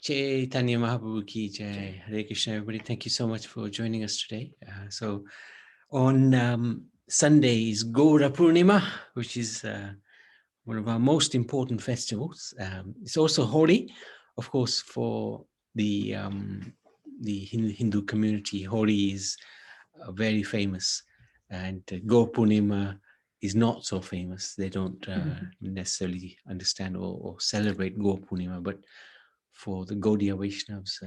Chaitanya Mahaprabhu ki jai. Hare Krishna, everybody. Thank you so much for joining us today. So on Sunday is Gaura Purnima, which is one of our most important festivals. It's also Holi, of course, for the Hindu community. Holi is very famous, and Gaura Purnima is not so famous. They don't necessarily understand or celebrate Gaura Purnima, but for the Gaudiya Vaishnavas,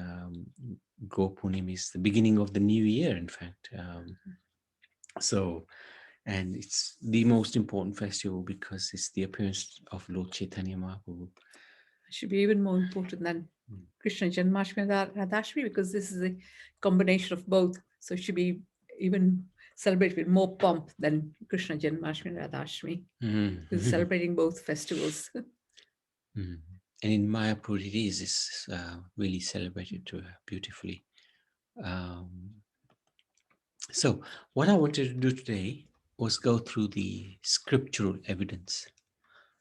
Gaura Purnima is the beginning of the new year, in fact. And it's the most important festival because it's the appearance of Lord Chaitanya Mahaprabhu. It should be even more important than Krishna Janmashtami and Radhashmi, because this is a combination of both. So it should be even celebrated with more pomp than Krishna Janmashtami and Radhashmi. It's celebrating both festivals. And in Mayapur, it is really celebrated beautifully. So what I wanted to do today was go through the scriptural evidence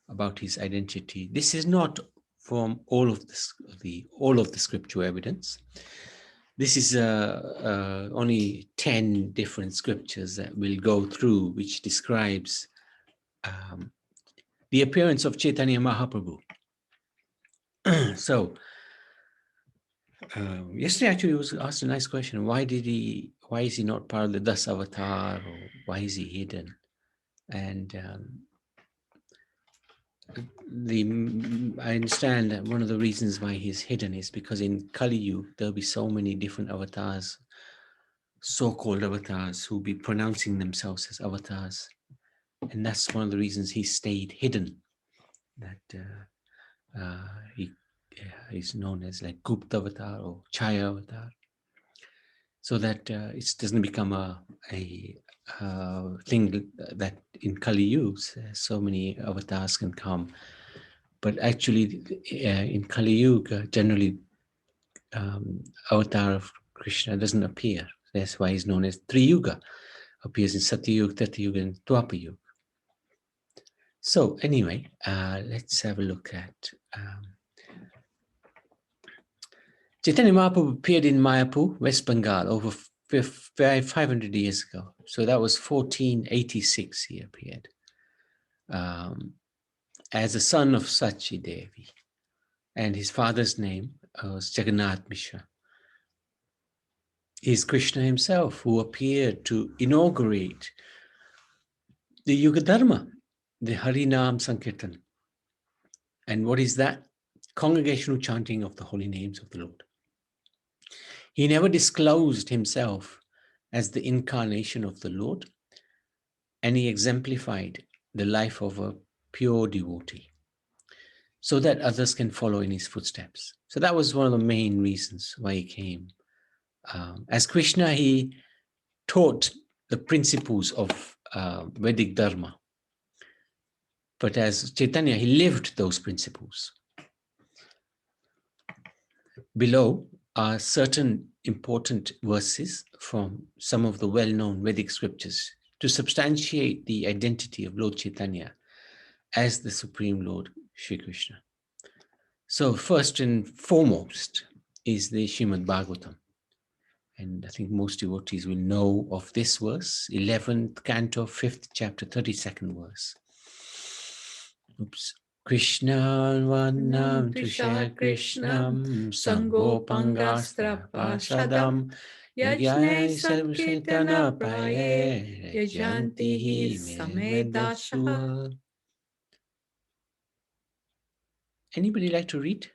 about his identity. This is not from all of the scriptural evidence. This is only 10 different scriptures that we'll go through, which describes the appearance of Chaitanya Mahaprabhu. So yesterday actually was asked a nice question. Why is he not part of the Das Avatar, or why is he hidden? And I understand that one of the reasons why he's hidden is because in Kali Yuga there'll be so many different avatars, so-called avatars, who'll be pronouncing themselves as avatars, and that's one of the reasons he stayed hidden. That he is known as like Gupta Avatar or Chaya Avatar, so that it doesn't become a thing that in Kali Yuga so many avatars can come. But actually, in Kali Yuga, generally, avatar of Krishna doesn't appear. That's why he's known as Tri-Yuga. Appears in Satyayuga, Treta-Yuga, and Dwapara-Yuga. So anyway, let's have a look at Chaitanya Mahaprabhu appeared in Mayapur, West Bengal, over 500 years ago. So that was 1486 he appeared. As a son of Sachi Devi. And his father's name was Jagannath Mishra. He's Krishna himself who appeared to inaugurate the Yuga Dharma, the Harinam Sankirtan. And what is that? Congregational chanting of the holy names of the Lord. He never disclosed himself as the incarnation of the Lord, and he exemplified the life of a pure devotee so that others can follow in his footsteps. So that was one of the main reasons why he came. As Krishna, he taught the principles of Vedic Dharma. But as Chaitanya, he lived those principles. Below are certain important verses from some of the well-known Vedic scriptures to substantiate the identity of Lord Chaitanya as the Supreme Lord Shri Krishna. So first and foremost is the Srimad Bhagavatam. And I think most devotees will know of this verse, 11th canto, 5th chapter, 32nd verse. Oops. Krishna Vannam Tushya Krishnam Sangopangastra Pasadam Yajnai Sarvasitana Paye Yajanti Samedasha. Anybody like to read?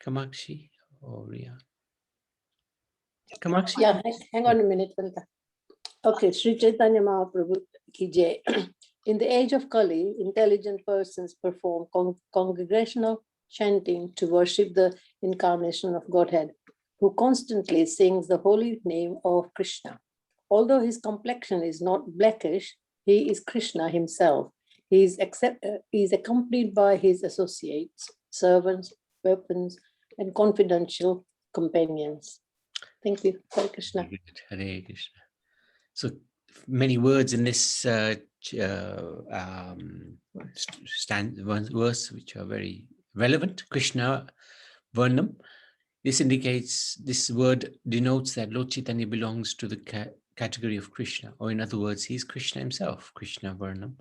Kamakshi or Riya? Kamakshi? Yeah, hang on a minute, Valka. Okay, Sri Chaitanya Mahaprabhu ki jai. In the age of Kali, intelligent persons perform congregational chanting to worship the incarnation of Godhead, who constantly sings the holy name of Krishna. Although his complexion is not blackish, he is Krishna himself. He is accompanied by his associates, servants, weapons, and confidential companions. Thank you. Hare Krishna. Hare Krishna. So many words in this verse which are very relevant. Krishna Varnam. This indicates, this word denotes that Lord Chaitanya belongs to the category of Krishna, or in other words, he's Krishna himself. Krishna Varnam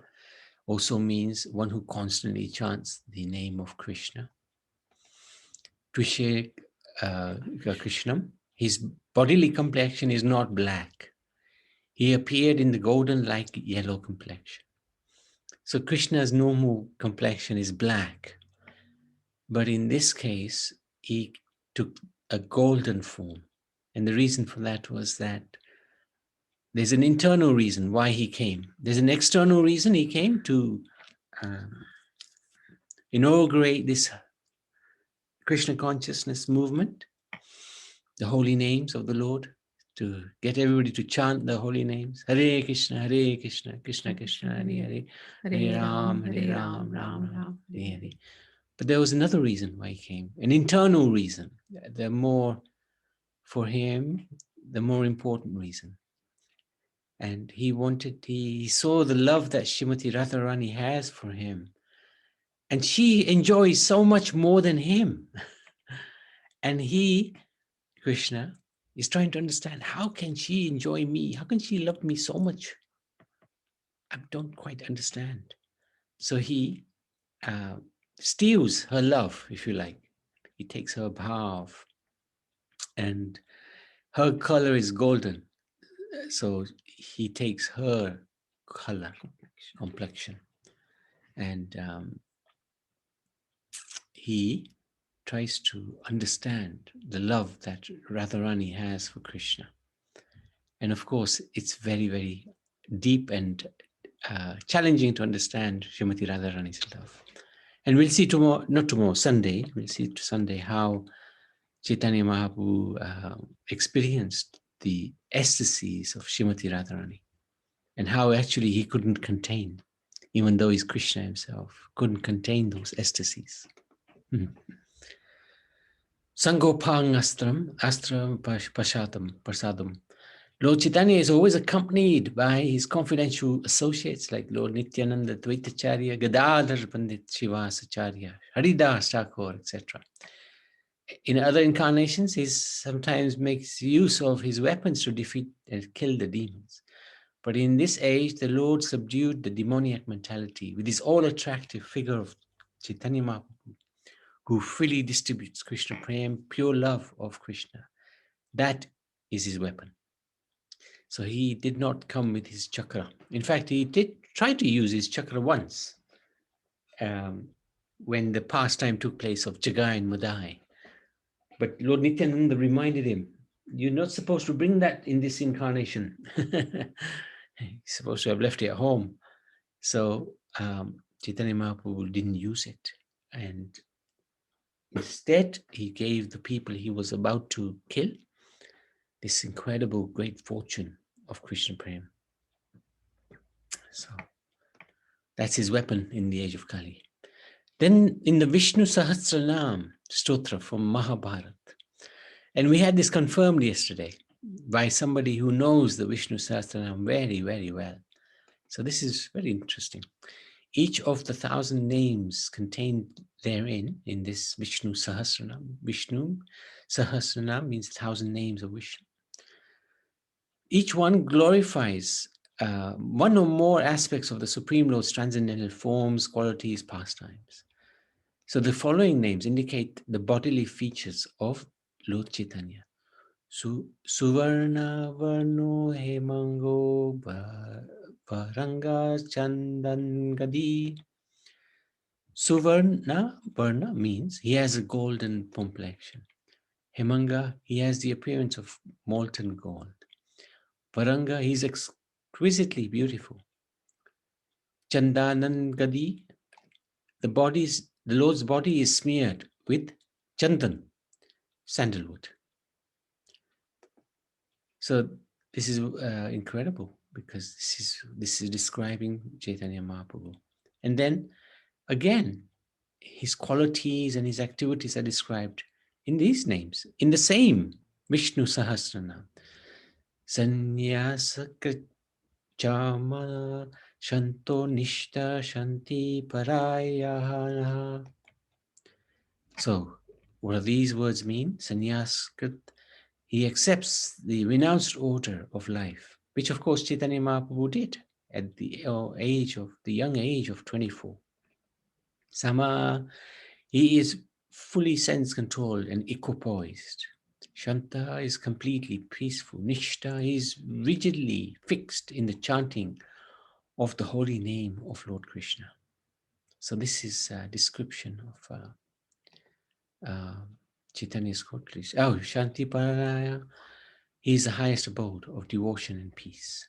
also means one who constantly chants the name of Krishna. Tvishe Krishnam, his bodily complexion is not black. He appeared in the golden like yellow complexion. So Krishna's normal complexion is black. But in this case, he took a golden form. And the reason for that was that there's an internal reason why he came. There's an external reason he came to inaugurate this Krishna consciousness movement, the holy names of the Lord, to get everybody to chant the holy names. Hare Krishna, Krishna Krishna, Hare Hare, Hare Ram, Ram Ram, Hare Hare. But there was another reason why he came, an internal reason. The more, for him, the more important reason. And he saw the love that Srimati Radharani has for him. And she enjoys so much more than him. And he, Krishna, is trying to understand, how can she enjoy me? How can she love me so much? I don't quite understand. So he steals her love, if you like. He takes her bhav, and her color is golden. So he takes her color, complexion, and he tries to understand the love that Radharani has for Krishna. And of course, it's very, very deep and challenging to understand Srimati Radharani's love. And we'll see tomorrow, not tomorrow, Sunday, we'll see Sunday how Chaitanya Mahaprabhu experienced the ecstasies of Srimati Radharani, and how actually he couldn't contain, even though he's Krishna himself, couldn't contain those ecstasies. Sangopang astram prasadam. Lord Chaitanya is always accompanied by his confidential associates like Lord Nityananda Dvaitacharya, Gadadhar Pandit Srivasacharya, Haridas Thakur, etc. In other incarnations, he sometimes makes use of his weapons to defeat and kill the demons. But in this age, the Lord subdued the demoniac mentality with his all-attractive figure of Chaitanya Mahaprabhu, who freely distributes Krishna Prem, pure love of Krishna. That is his weapon. So he did not come with his chakra. In fact, he did try to use his chakra once when the pastime took place of Jagai and Madai. But Lord Nityananda reminded him, you're not supposed to bring that in this incarnation. He's supposed to have left it at home. So Chaitanya Mahaprabhu didn't use it. And instead, he gave the people he was about to kill this incredible great fortune of Krishna Prem. So that's his weapon in the age of Kali. Then in the Vishnu Sahasranam Stotra from Mahabharata, and we had this confirmed yesterday by somebody who knows the Vishnu Sahasranam very, very well. So this is very interesting. Each of the 1,000 names contained therein in this Vishnu Sahasranam. Vishnu Sahasranam means 1,000 names of Vishnu. Each one glorifies one or more aspects of the Supreme Lord's transcendental forms, qualities, pastimes. So the following names indicate the bodily features of Lord Chaitanya. Suvarna Varno Hemango Varanga Chandan Gadi. Suvarna Varna means he has a golden complexion. Hemanga, he has the appearance of molten gold. Varanga, he's exquisitely beautiful. Chandanan Gadi, the Lord's body is smeared with chandan, sandalwood. So this is incredible, because this is describing Chaitanya Mahaprabhu. And then again, his qualities and his activities are described in these names, in the same Vishnu Sahasranam. Sannyasa Chama Shanto Nishta Shanti Paraya. So, what do these words mean? Sannyas Krit. He accepts the renounced order of life, which of course Chaitanya Mahaprabhu did at the young age of 24. Sama, he is fully sense-controlled and equipoised. Shanta is completely peaceful. Nishta is rigidly fixed in the chanting of the holy name of Lord Krishna. So this is a description of Chaitanya's qualities. Oh, Shanti Paraya, he is the highest abode of devotion and peace.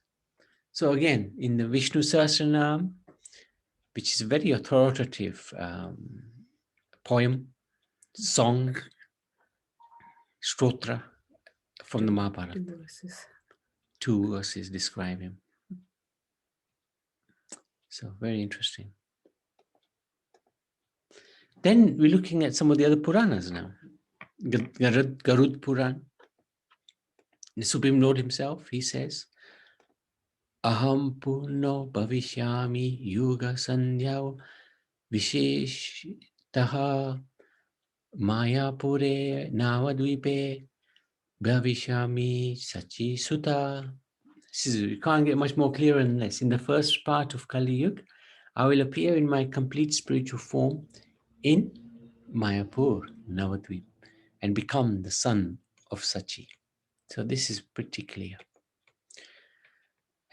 So again, in the Vishnu Sahasranam, which is a very authoritative poem, song, stotra from the Mahabharata. 2 verses. 2 verses describe him. So very interesting. Then we're looking at some of the other Puranas now. Garud Puran, the Supreme Lord himself, he says, Aham Purno Bhavishyami Yuga Sandhyao Visheshtaha Mayapure Navadvipe Bhavishyami Sachi Sutta. You can't get much more clearer than this. In the first part of Kali Yuga, I will appear in my complete spiritual form in Mayapur, Navadvip, and become the son of Sachi. So this is pretty clear.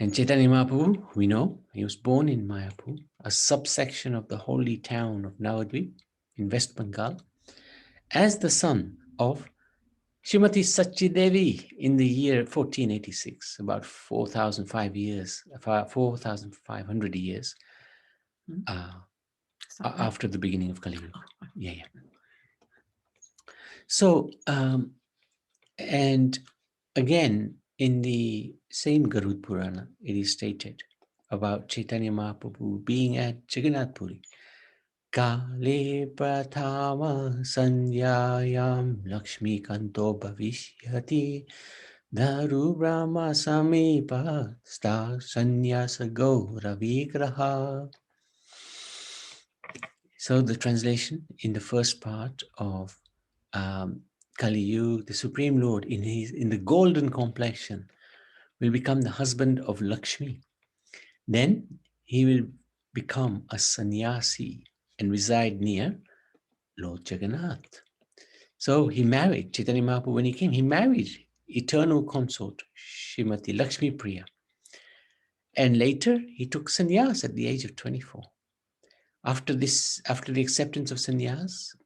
And Chaitanya Mahaprabhu, we know, he was born in Mayapur, a subsection of the holy town of Navadvip in West Bengal, as the son of Srimati Sachi Devi in the year 1486, about 4,500 years after the beginning of Kali Yuga. Yeah. So, and again, in the same Garud Purana, it is stated about Chaitanya Mahaprabhu being at Jagannath Puri. Kale prathama sanyayam Lakshmi kanto bhavishyati Dharu Brahma Samipa Sta Sanyasa Gaura Vigraha. So the translation in the first part of Kali Yuga, the Supreme Lord in the golden complexion will become the husband of Lakshmi. Then he will become a sannyasi and reside near Lord Jagannath. So he married Chaitanya Mahaprabhu. When he came, he married eternal consort Srimati Lakshmi Priya. And later he took sannyas at the age of 24. After the acceptance of sannyas,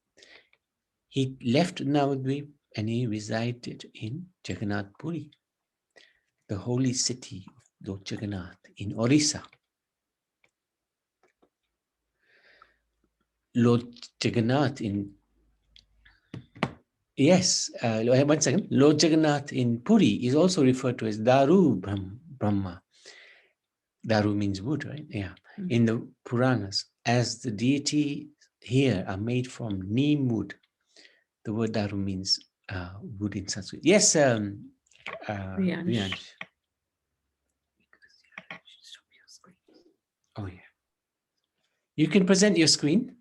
he left Navadvip and he resided in Jagannath Puri, the holy city of Lord Jagannath in Orissa. Lord Jagannath one second. Lord Jagannath in Puri is also referred to as Daru Brahma. Daru means wood, right? Yeah. In the Puranas, as the deity here are made from neem wood. The word Daru means wood in Sanskrit. Yes, Riyansh. Oh, yeah. You can present your screen.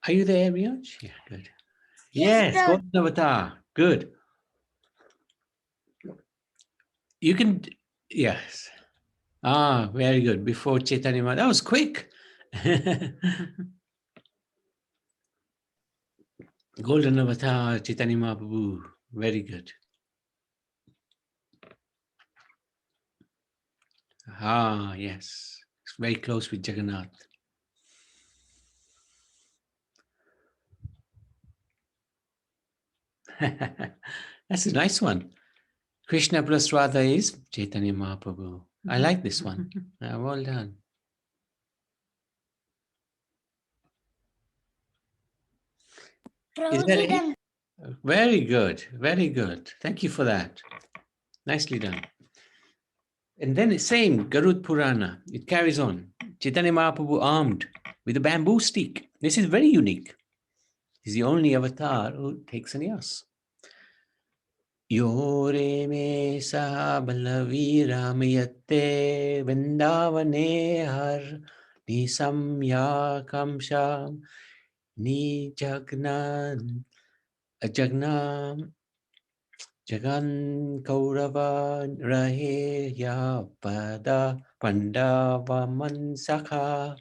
Are you there, Riyansh? Yeah, good. Yes, Golden Avatar. Good. You can, yes. Ah, very good. Before Chaitanya Mahaprabhu. That was quick. Golden Avatar, Chaitanya Mahaprabhu. Very good. Ah, yes. It's very close with Jagannath. That's a nice one. Krishna plus Radha is Chaitanya Mahaprabhu. I like this one. Well done. Is that it? Very good. Very good. Thank you for that. Nicely done. And then it's same, Garud Purana. It carries on. Chaitanya Mahaprabhu armed with a bamboo stick. This is very unique. He's the only avatar who takes sannyas. Yore me sahabalaviramyate Vrindavane har nisam kamsham ni jagnam jagan kaurava rahe ya pada pandava mansakha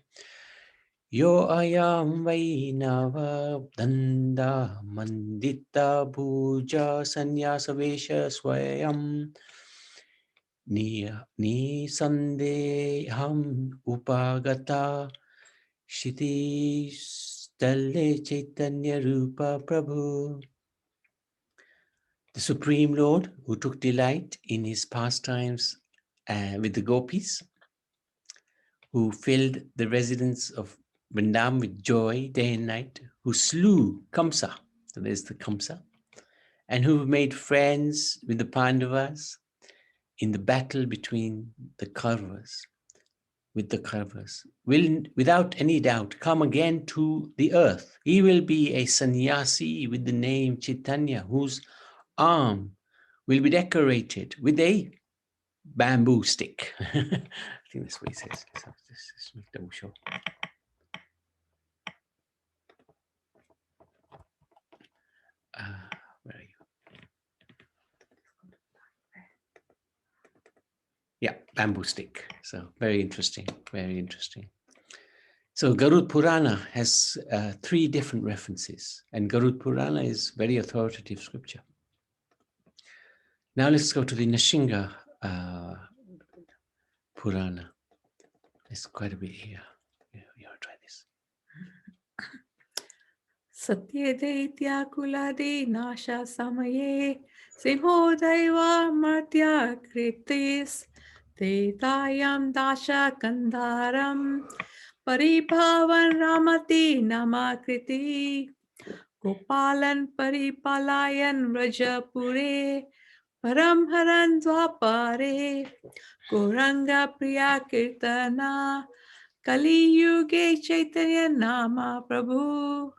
Yo ayam vainava danda mandita bhuja sanyasa vesha swayam ni sandeham upagata shiti stale chaitanya rupa prabhu. The Supreme Lord, who took delight in his pastimes with the gopis, who filled the residence of Vrindavan with joy day and night, who slew Kamsa, so there's the Kamsa, and who made friends with the Pandavas in the battle between the Kauravas, will without any doubt come again to the earth. He will be a sannyasi with the name Chaitanya, whose arm will be decorated with a bamboo stick. I think that's what he says. So let's make double sure. Where are you? Yeah, bamboo stick. So very interesting, very interesting. So Garud Purana has 3 different references, and Garud Purana is very authoritative scripture. Now let's go to the Nishinga Purana. There's quite a bit here. You want to try this? Satya Daitya Kuladi Nasha Samaye Simhodaiva Martya Kritis Tetayam Dasha Kandaram Paribhavan Ramati Namakriti Gopalan Paripalayan Rajapure Param Haran Dwapare Goranga Priya Kirtana Kali Yuge Chaitanya Nama Prabhu.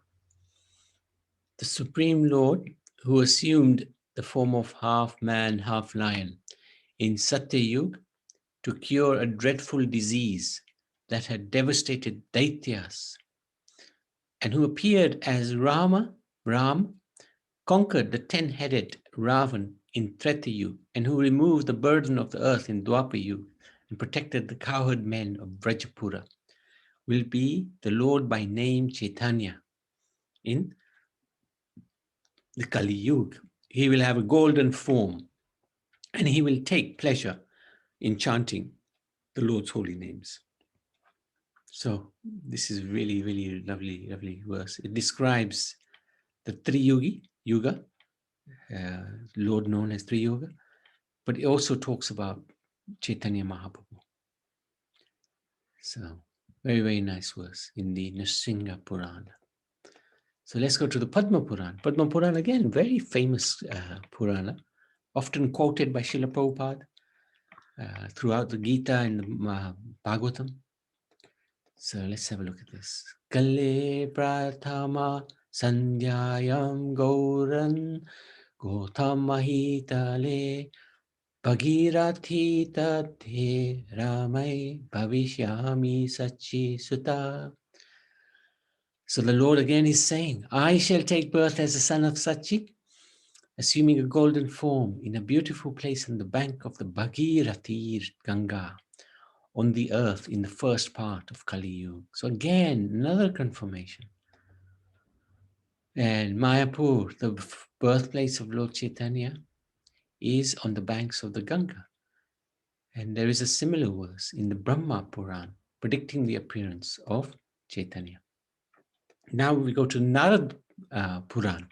The Supreme Lord, who assumed the form of half man, half lion in Satya Yuga to cure a dreadful disease that had devastated Daityas, and who appeared as Ram, conquered the 10-headed Ravan in Treta Yuga, and who removed the burden of the earth in Dwapar Yuga and protected the cowherd men of Vrajapura, will be the Lord by name Chaitanya in the Kali Yuga. He will have a golden form, and he will take pleasure in chanting the Lord's holy names. So this is really, really lovely, lovely verse. It describes the Yuga, Lord known as Yuga, but it also talks about Chaitanya Mahaprabhu. So very, very nice verse in the Nrsimha Purana. So let's go to the Padma Purana. Padma Purana, again, very famous Purana, often quoted by Srila Prabhupada throughout the Gita and the Bhagavatam. So let's have a look at this. Kale Prathama Sandhyayam Gauran Gotamahitale Bhagirathi Tate Ramai Bhavishyami Sachi Sutta. So the Lord again is saying, I shall take birth as the son of Sachi, assuming a golden form in a beautiful place on the bank of the Bhagirathi Ganga, on the earth in the first part of Kali Yuga. So again, another confirmation. And Mayapur, the birthplace of Lord Chaitanya, is on the banks of the Ganga. And there is a similar verse in the Brahma Puran predicting the appearance of Chaitanya. Now we go to Narad Puran.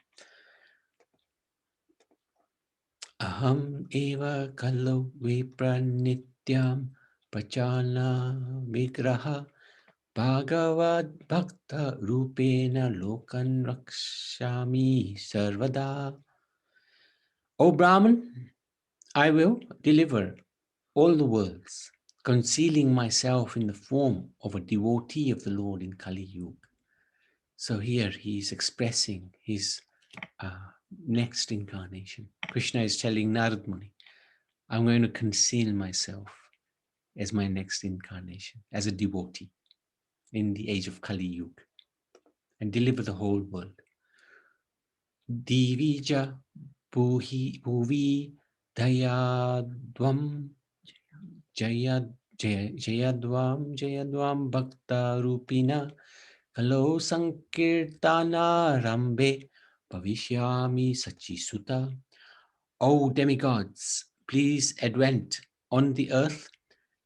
Aham eva kalo vipranityam pachana vigraha bhagavad bhakta rupena lokan rakshami sarvada. O Brahman, I will deliver all the worlds, concealing myself in the form of a devotee of the Lord in Kali Yuga. So here he is expressing his next incarnation. Krishna is telling Narad Muni, I'm going to conceal myself as my next incarnation, as a devotee in the age of Kali Yuga, and deliver the whole world. Divija bhuvi dayadvam jayadvam bhakta rupina kalo sankirtana rambe bhavishyami sachi sutta. O demigods, please advent on the earth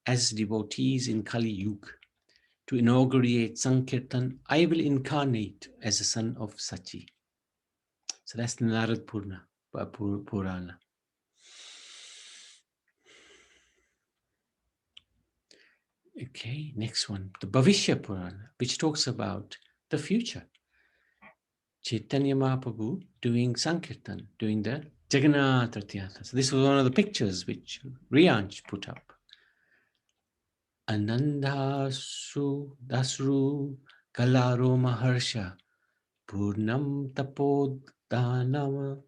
as devotees in Kali Yuga. To inaugurate Sankirtan, I will incarnate as a son of Sachi. So that's the Narad Purana. Okay, next one, the Bhavishya Purana, which talks about the future. Chaitanya Mahaprabhu doing Sankirtan, doing the Jagannath Rathayatra. So this was one of the pictures which Riyansh put up. Ananda Dasru Kalaro Maharsha Purnam Tapodhanam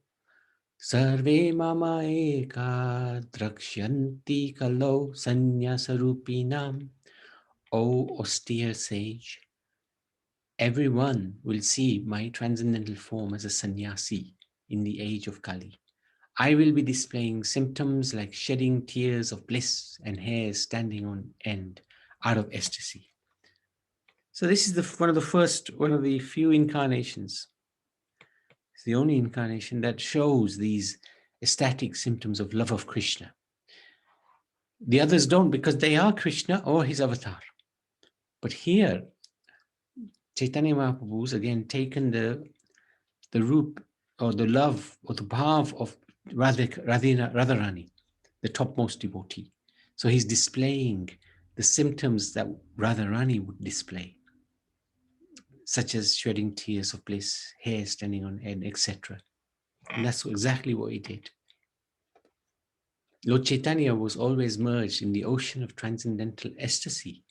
Sarve Mama Eka Drakshyanti Kalo Sanyasarupinam. O austere sage, everyone will see my transcendental form as a sannyasi in the age of Kali. I will be displaying symptoms like shedding tears of bliss and hairs standing on end out of ecstasy. So this is one of the few incarnations. It's the only incarnation that shows these ecstatic symptoms of love of Krishna. The others don't, because they are Krishna or his avatar. But here, Chaitanya Mahaprabhu's again taken the root or the love or the bhav of Radharani, the topmost devotee. So he's displaying the symptoms that Radharani would display, such as shedding tears of bliss, hair standing on end, etc. And that's exactly what he did. Lord Chaitanya was always merged in the ocean of transcendental ecstasy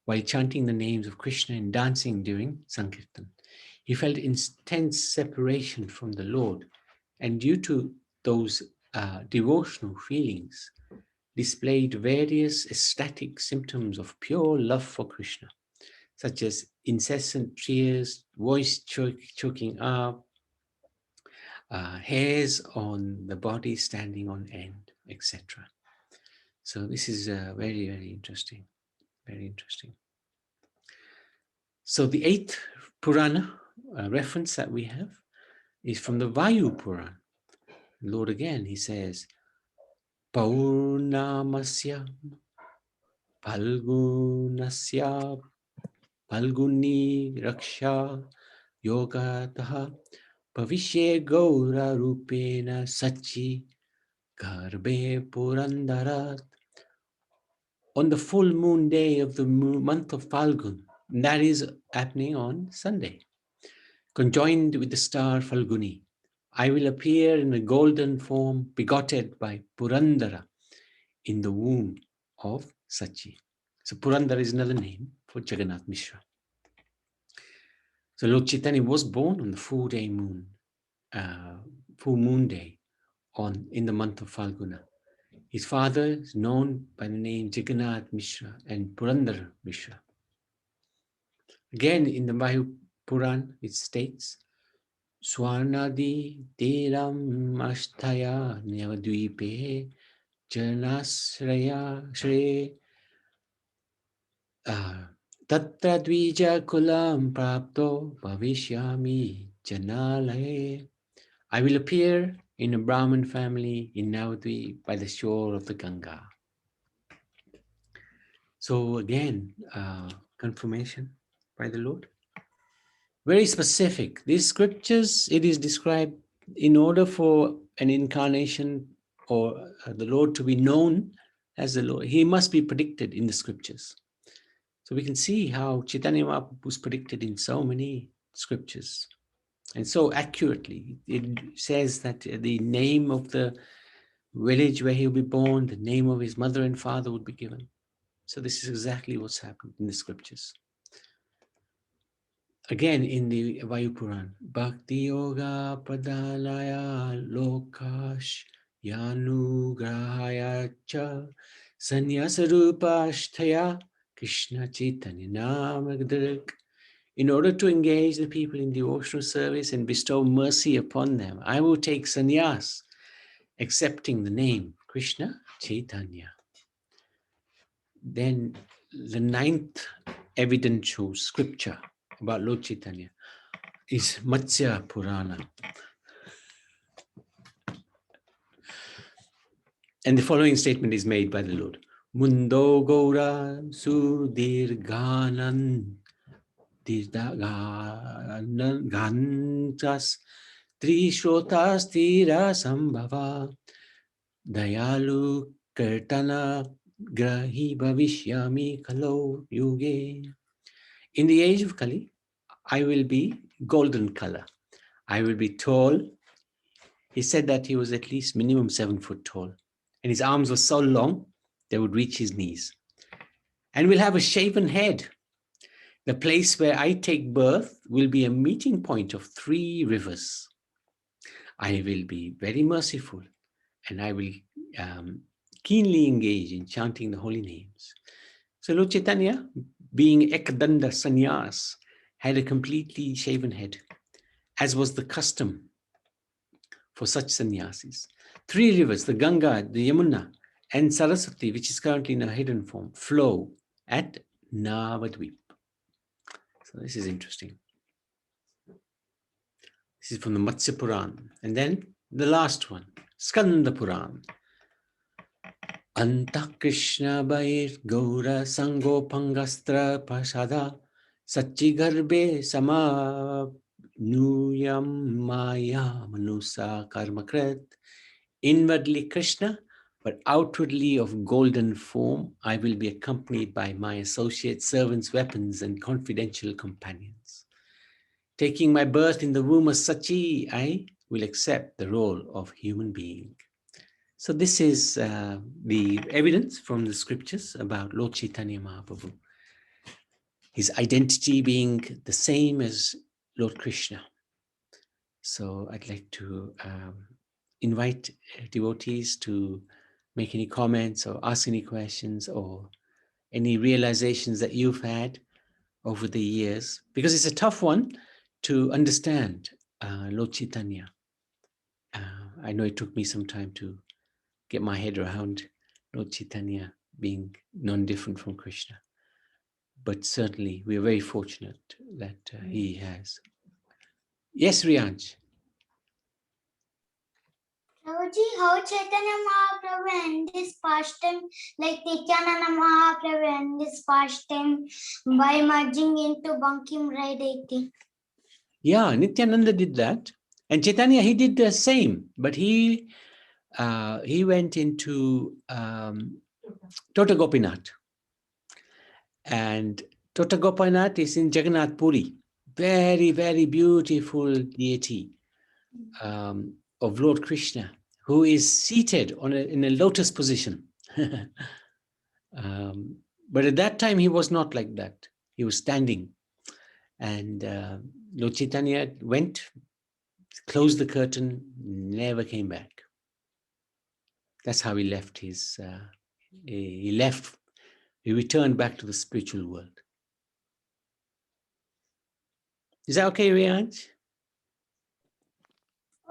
while chanting the names of Krishna and dancing during Sankirtan. He felt intense separation from the Lord, and due to those devotional feelings, displayed various ecstatic symptoms of pure love for Krishna, such as incessant tears, voice choking up, hairs on the body standing on end, etc. So this is very, very interesting. Very interesting. So the eighth Purana reference that we have is from the Vayu Purana. Lord again, he says, Paurnamasya Palgunasya Palguni Raksha Yogataha Pavishye Gaura Rupena Sachi Garbe Purandarat. On the full moon day of the month of Falgun, and that is happening on Sunday, conjoined with the star Falguni, I will appear in a golden form begotten by Purandara in the womb of Sachi. So Purandara is another name for Jagannath Mishra. So Lord Chaitanya was born on the full moon day in the month of Falguna. His father is known by the name Jagannath Mishra and Purandara Mishra. Again, in the Vayu Puran, it states, Swarnadi Teram Ashtaya Navadvipe Janasraya Shre Tatra Dvija Kulam Prapto Bhavishyami Janalaye. I will appear in a Brahmin family in Navadvip by the shore of the Ganga. So again, confirmation by the Lord. Very specific. These scriptures, it is described in order for an incarnation or the Lord to be known as the Lord, he must be predicted in the scriptures. So we can see how Chaitanya Mahaprabhu was predicted in so many scriptures. And so accurately, it says that the name of the village where he'll be born, the name of his mother and father would be given. So this is exactly what's happened in the scriptures. again in the Vayu Puran, Bhakti Yoga Pradhanaya Lokash Yanu Grahaya Cha Sanyasarupasthaya Krishna Chaitanya Namadrik. In order to engage the people in devotional service and bestow mercy upon them, I will take sannyas, accepting the name Krishna Chaitanya. Then the ninth evidential scripture about Lord Chaitanya is Matsya Purana. And the following statement is made by the Lord. Mundo Gaura Sudirganan Gantas Trishotas Tira Sambhava Dayalu Kirtana Grahi Bhavishyami Kalo Yuge. In the age of Kali, I will be golden color. I will be tall. He said that he was at least minimum 7 foot tall. And his arms were so long, they would reach his knees. And we'll have a shaven head. The place where I take birth will be a meeting point of 3 rivers. I will be very merciful, and I will keenly engage in chanting the holy names. So Lord Chaitanya, being Ekdanda Sannyas, had a completely shaven head, as was the custom for such sannyasis. 3 rivers, the Ganga, the Yamuna, and Saraswati, which is currently in a hidden form, flow at Navadvip. So this is interesting. This is from the Matsya Puran. And then the last one, Skanda Puran. Anta Krishna Bhair Gaura Sango Pangastra Pasada Sachi Garbe Sama Nuyam Maya Manusa Karmakrit. Inwardly Krishna, but outwardly of golden form, I will be accompanied by my associate servants, weapons, and confidential companions. Taking my birth in the womb of Sachi, I will accept the role of human being. So this is the evidence from the scriptures about Lord Chaitanya Mahaprabhu. His identity being the same as Lord Krishna. So I'd like to invite devotees to make any comments or ask any questions or any realizations that you've had over the years, because it's a tough one to understand Lord Chaitanya. I know it took me some time to get my head around Lord Chaitanya being non-different from Krishna. But certainly we are very fortunate that he has. Yes, Riyansh. Prabhuji, how Chaitanya Mahaprabhu and this pastime, like Nityananda Mahaprabhu and this pastime by merging into Bankim Radhaiti. Yeah, Nityananda did that. And Chaitanya, he did the same, but he went into Tota Gopinath. And Tota Gopinath is in Jagannath Puri. Very, very beautiful deity of Lord Krishna, who is seated in a lotus position. But at that time, he was not like that. He was standing. And Lord Chaitanya went, closed the curtain, never came back. That's how he left his, he returned back to the spiritual world. Is that okay, Riyansh?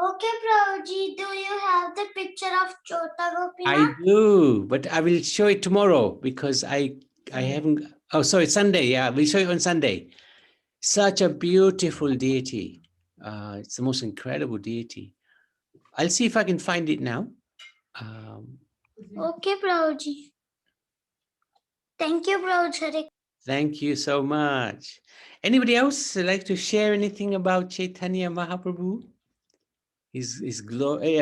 Okay, Prabhuji, do you have the picture of Chota Gopinath? I do, but I will show it tomorrow because I haven't. Oh, sorry, Sunday. Yeah, we'll show it on Sunday. Such a beautiful deity. It's the most incredible deity. I'll see if I can find it now. Okay, Prabhuji. Thank you, Prabhuji. Thank you so much. Anybody else like to share anything about Chaitanya Mahaprabhu? His glory.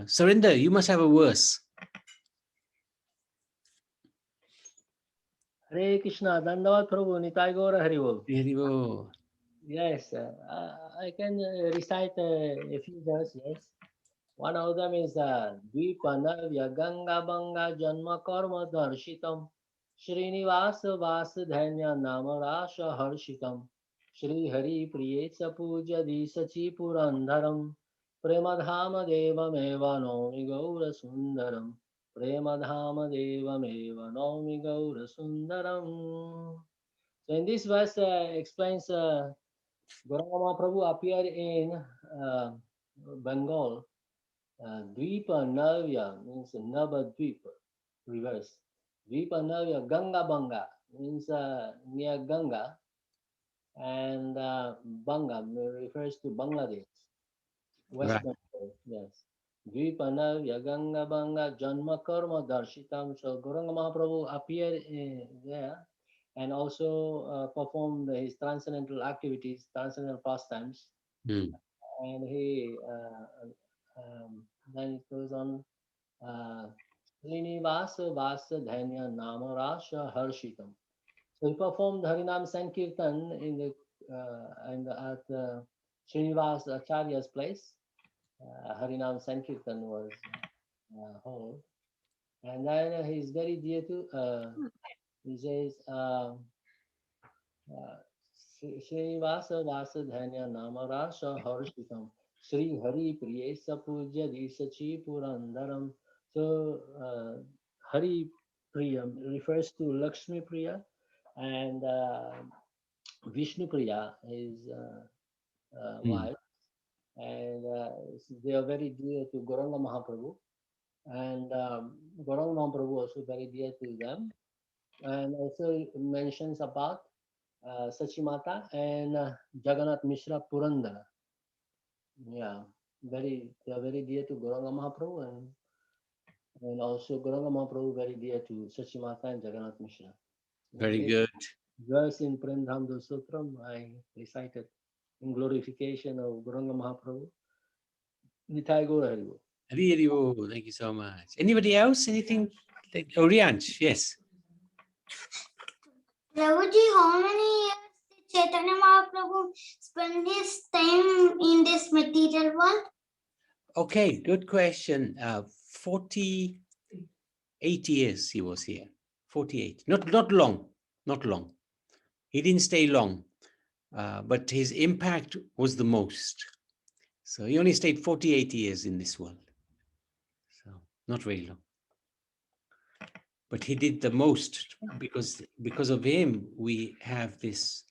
Surinder, you must have a verse. Hare Krishna, Dandavat Prabhu, Nitai Gaura Hari Bol. Very well. Yes, I can recite a few verses. Yes, one of them is Dvipanavya Ganga Banga Janma Karma Darshitam Srinivasa Vasudhanya Namarasha Harshitam Shri Hari Priye Sapuja Disachi Purandaram Premadhama Deva Meva Nomi Gaura Sundaram Premadhama Deva Meva Nomi Gaura Sundaram. So in this verse explains Gauranga Mahaprabhu appeared in Bengal. Dvipa Navya means Navadvipa, reverse. Dvipa Navya Ganga Banga means near Ganga, and Banga refers to Bangladesh, West Right. Bengal. Yes. Dvipa Navya Ganga Banga Janma Karma Darshitam. So Gauranga Mahaprabhu appeared there and also performed his transcendental activities, transcendental pastimes. Mm. And he then it goes on Srinivasa Vasa Dhanya Namarasha Harshitam. So he performed Harinam Sankirtan at Srinivasa Acharya's place. Harinam Sankirtan was held, and then he's very dear to. He says. Srinivasa Vasa Dhanya Namarasha Harshitam Sri Hari Priye Sapuja Disachi Purandaram. So Hari Priya refers to Lakshmi Priya, and Vishnu Priya is wife, and they are very dear to Gauranga Mahaprabhu, and Gauranga Mahaprabhu also very dear to them, and also mentions about Sachimata and Jagannath Mishra Purandara. Yeah, they are very dear to Gauranga Mahaprabhu, and also Gauranga Mahaprabhu very dear to Sachimata and Jagannath Mishra. Very good. Verse in Prem Dham Sutram I recited in glorification of Gauranga Mahaprabhu. Nitai Gaur Hari Bol. Hari Bol, thank you so much. Anybody else? Anything? Oh, Rianch, yes. Prabhuji, how many years did Chaitanya Mahaprabhu spend his time in this material world? Okay, good question. 48 years he was here. 48. Not long. Not long. He didn't stay long, but his impact was the most. So he only stayed 48 years in this world. So not very long. But he did the most because of him we have this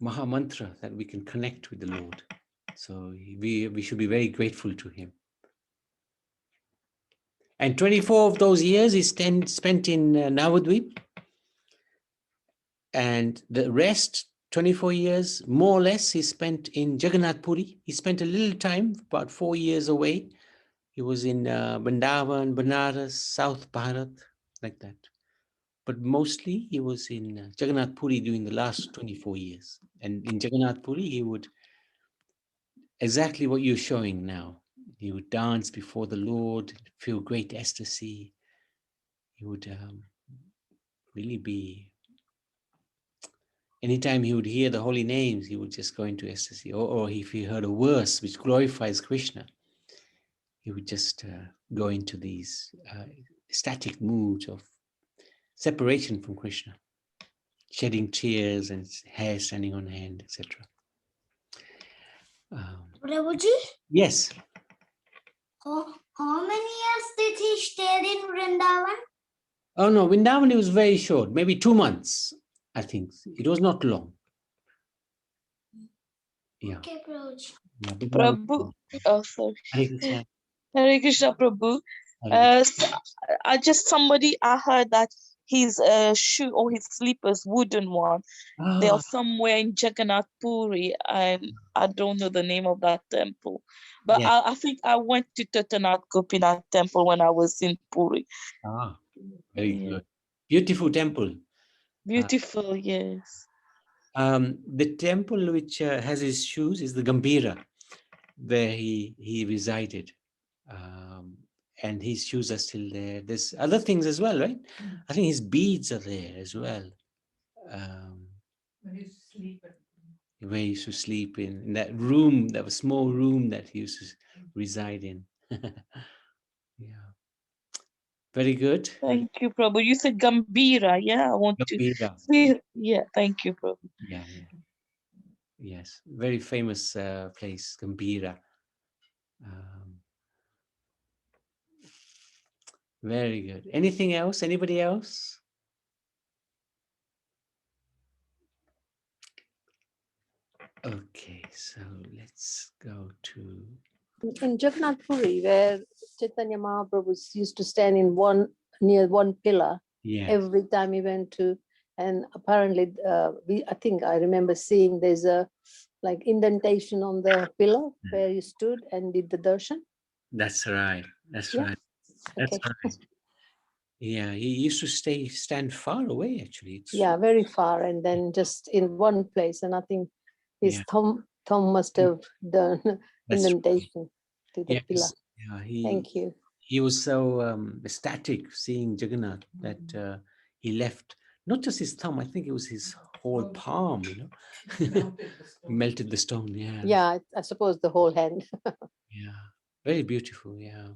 Maha Mantra that we can connect with the Lord. So we should be very grateful to him. And 24 of those years is spent in Navadvip. And the rest, 24 years, more or less, he spent in Jagannath Puri. He spent a little time, about 4 years away. He was in Vrindavan, Banaras, South Bharat, like that. But mostly he was in Jagannath Puri during the last 24 years. And in Jagannath Puri, he would, exactly what you're showing now. He would dance before the Lord, feel great ecstasy. He would really be, anytime he would hear the holy names, he would just go into ecstasy. Or if he heard a verse which glorifies Krishna, he would just go into these ecstatic moods of separation from Krishna, shedding tears and hair standing on hand, etc. Prabhuji, Yes. how many years did he stay in Vrindavan? Oh no, Vrindavan it was very short, maybe 2 months, I think. It was not long. Yeah. Okay, Prabhuji. Yeah, Prabhu, oh sorry, Hare Krishna. Hare Krishna Prabhu. Hare Krishna. I heard that his shoe or his slippers, wooden one, they are somewhere in Jagannath Puri, and I don't know the name of that temple. But Yeah. I think I went to Tatanath Gopinath temple when I was in Puri. Very Yeah. good. Beautiful temple. Beautiful, yes. The temple which has his shoes is the Gambhira, where he resided. And his shoes are still there. There's other things as well, right? I think his beads are there as well. Where he used to sleep in that room, that was small room that he used to reside in. Yeah. Very good. Thank you, Prabhu. You said Gambira, yeah? I want to Gambhira. see. Yeah, thank you, Prabhu. Yeah. Yes, very famous place, Gambhira. Very good. Anything else? Anybody else? Okay, so let's go to... In Jagannath Puri, where Chaitanya Mahaprabhu used to stand in near one pillar Yes. every time he went to, and apparently I think I remember seeing there's a like indentation on the pillar where he stood and did the darshan. That's right. That's Yeah. right. That's Okay. right. Yeah, he used to stand far away, actually. It's, Yeah, very far, and then just in one place, and I think his Yeah. thumb must have done That's true. indentation to the pillar. Yes. Yeah, Thank you. he was so ecstatic seeing Jagannath that he left not just his thumb, I think it was his whole palm, you know. Melted the stone. Yeah. Yeah, I suppose the whole hand. Yeah. Very beautiful. Yeah.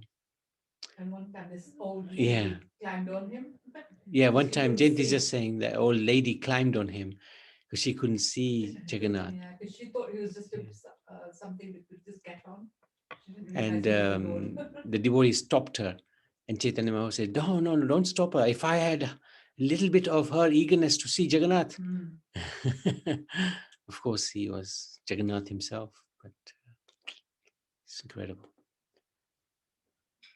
And one time this old Yeah. lady climbed on him. Yeah. One She time, couldn't Jayanti see. just saying that old lady climbed on him because she couldn't see Jagannath. Yeah, because she thought he was just something that could just get on. She didn't And realize he was a the devotee stopped her, and Chaitanya Mahaprabhu said, "No, no, no, don't stop her. If I had a little bit of her eagerness to see Jagannath," of course, he was Jagannath himself, but it's incredible.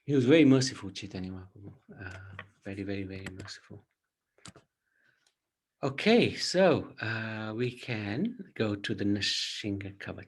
He was very merciful, Chaitanya Mahaprabhu. Very, very, very merciful. Okay, so we can go to the Nishinga Kavach.